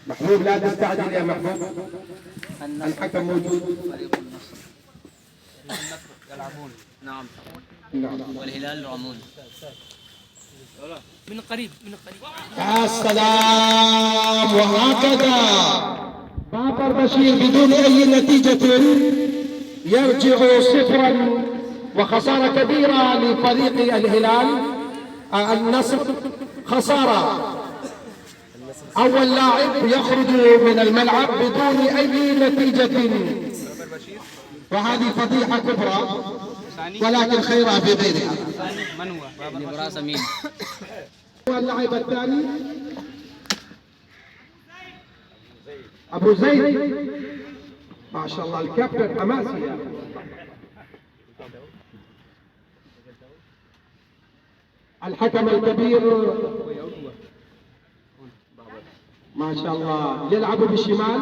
محبوب لا تستعجل يا محبوب. الحكم موجود. فريق النصر يلعبون. نعم. والهلال يرامون. من قريب السلام. وهكذا باقر بشير بدون أي نتيجة يرجع صفرا، وخسارة كبيرة لفريق الهلال. النصر خسارة. أول لاعب يخرج من الملعب بدون أي نتيجة، وهذه فضيحة كبرى، ولكن خيرها في غيرها. من هو؟ براس مين؟ اللاعب الثاني أبو زيد، ما شاء الله الكابتن حماسي. الحكم الكبير ما شاء الله يلعب بالشمال.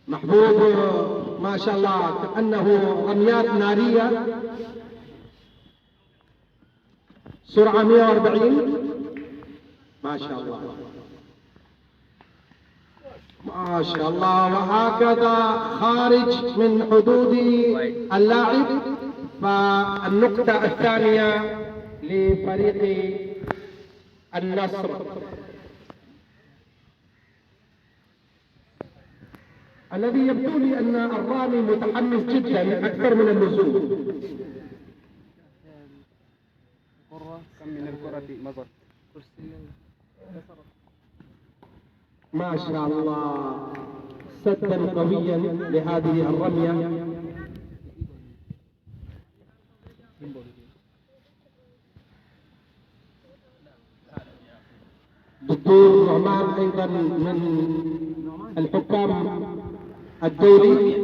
محبوب ما شاء الله كأنه رميات نارية، سرعة 140 ما شاء الله ما شاء الله. وهكذا خارج من حدود اللاعب. فالنقطة الثانية لفريق النصر. الذي يبدو لي أن الرامي متحمس جدا أكثر من اللزوم. كم من الكرة مضت؟ ما شاء الله سدا قويا لهذه الرمية. دكتور نعمان أيضا من الحكام الدولي.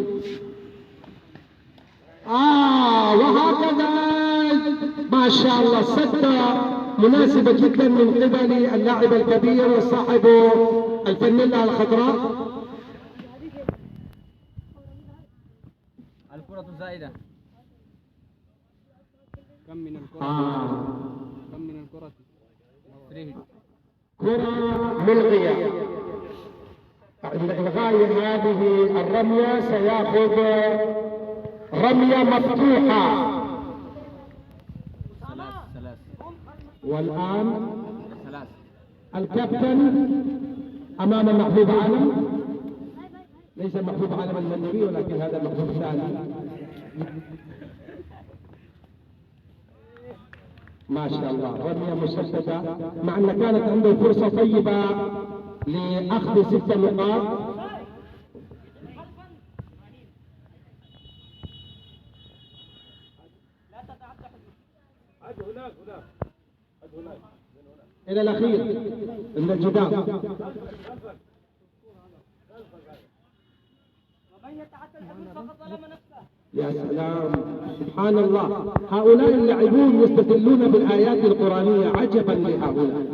وهكذا ما شاء الله سدة مناسبة جدا من قبل اللاعب الكبير وصاحب الفانيلا الخضراء. الكرة الزائدة. كم من الكرة؟ كم من الكرة؟ كرة ملغية. عند إلغاء هذه الرمية سيأخذ رمية مفتوحة. والآن الكابتن أمام محبوب عالم، ليس محبوب عالم المنبي ولكن هذا محبوب ثاني. ما شاء الله رمية مسددة، مع أن كانت عنده فرصة طيبة لأخذ 6 نقاط. إلى الأخير من الجدار. يا سلام سبحان الله، هؤلاء اللاعبون يستدلون بالآيات القرآنية، عجبا لهؤلاء.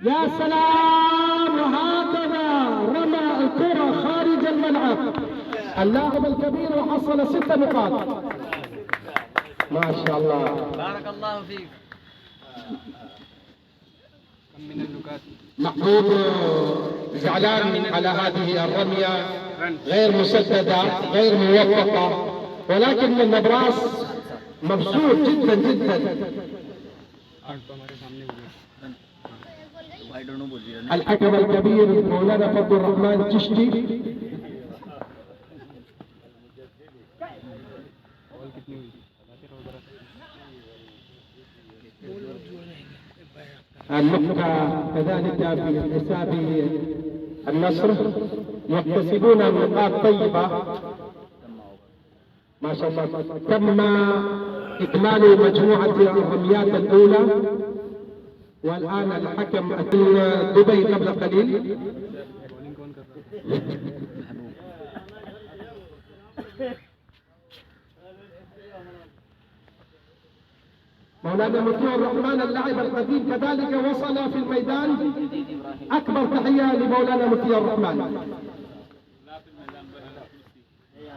يا سلام. وهكذا رمى الكرة خارج الملعب اللاعب الكبير وحصل 6 نقاط. ما شاء الله بارك الله فيك. كم من النقاط؟ محبوب زعلان على هذه الرمية غير مسددة غير موفقة، ولكن النبراس مبسوط جدا جدا. الحكم الكبير مولانا فضل الرحمن تشتي. النقطة كذلك في حساب النصر يكتسبون نقاط طيبة ما شاء الله. تم إكمال مجموعة الرميات الأولى، والآن الحكم دبي قبل قليل. مولانا مطيع الرحمن اللاعب القديم كذلك وصل في الميدان. أكبر تحية لمولانا مطيع الرحمن.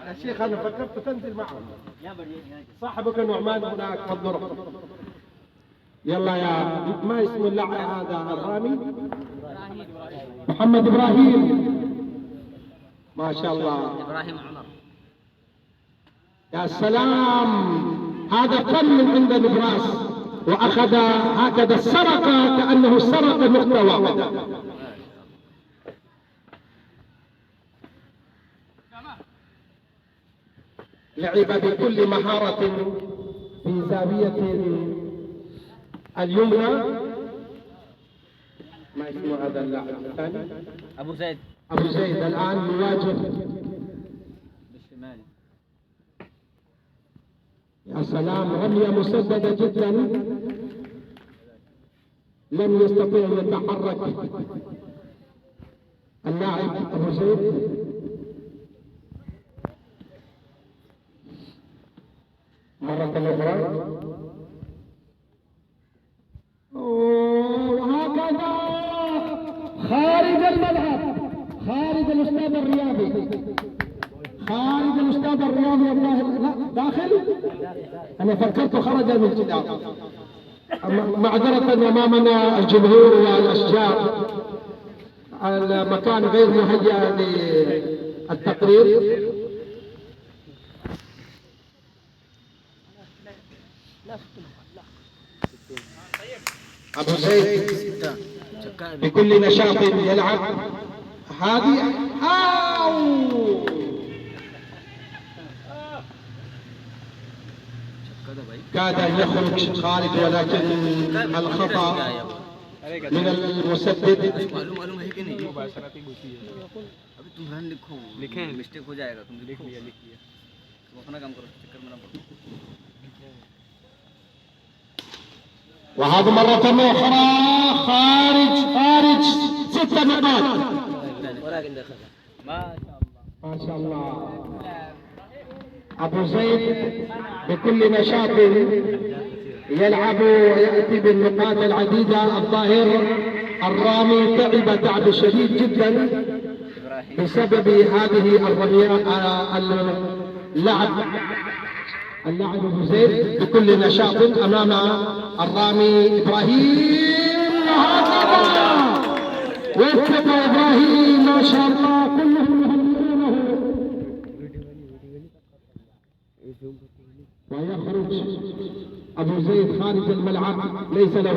يا شيخ انا فكرت تنزل معهم. صاحبك نعمان هناك في الغرفة. يلا يا ما اسم اللاعب هذا الرامي؟ محمد ابراهيم. ما شاء الله. ابراهيم عمر. يا سلام، هذا فن من عند نبراس، واخذ هكذا السرقة كأنه سرق نقطة واحدة. لعب بكل مهارة في زاوية اليمنى. ما اسمه هذا اللاعب الثاني؟ ابو زيد. أبو زيد الآن يواجه. بالشمال. يا سلام، رمية مسددة جدا، لم يستطيع أن يتحرك اللاعب أبو زيد. مرة أخرى. وهكذا خارج الملعب، خارج الاستاد الرياضي، خارج الاستاد الرياضي. الظاهر لا داخل، انا فكرت خرج من الجدار. معذرة امامنا الجمهور والاشجار، المكان غير مهيأ للتقرير. أبو زيد بكل نشاط يلعب. هذه كاد أن يخرج خالد، ولكن الخطأ من المسدد. मालूम है कि नहीं अभी तुम्हारा लिखो मिस्टेक हो जाएगा तुम लिख लिया तुम अपना काम करो चक्कर में ना पड़ो وهذا مرة أخرى خارج 6 نقاط. ما شاء الله. أبو زيد بكل نشاط يلعب ويأتي بالنقاط العديدة. الظاهر الرامي تعب شديد جدا بسبب هذه الرميات. اللاعب أبو زيد بكل نشاط أمام الرامي إبراهيم. وهكذا وفق إبراهيم ما شاء الله، كلهم يهنئونه. ويخرج أبو زيد خارج الملعب، ليس له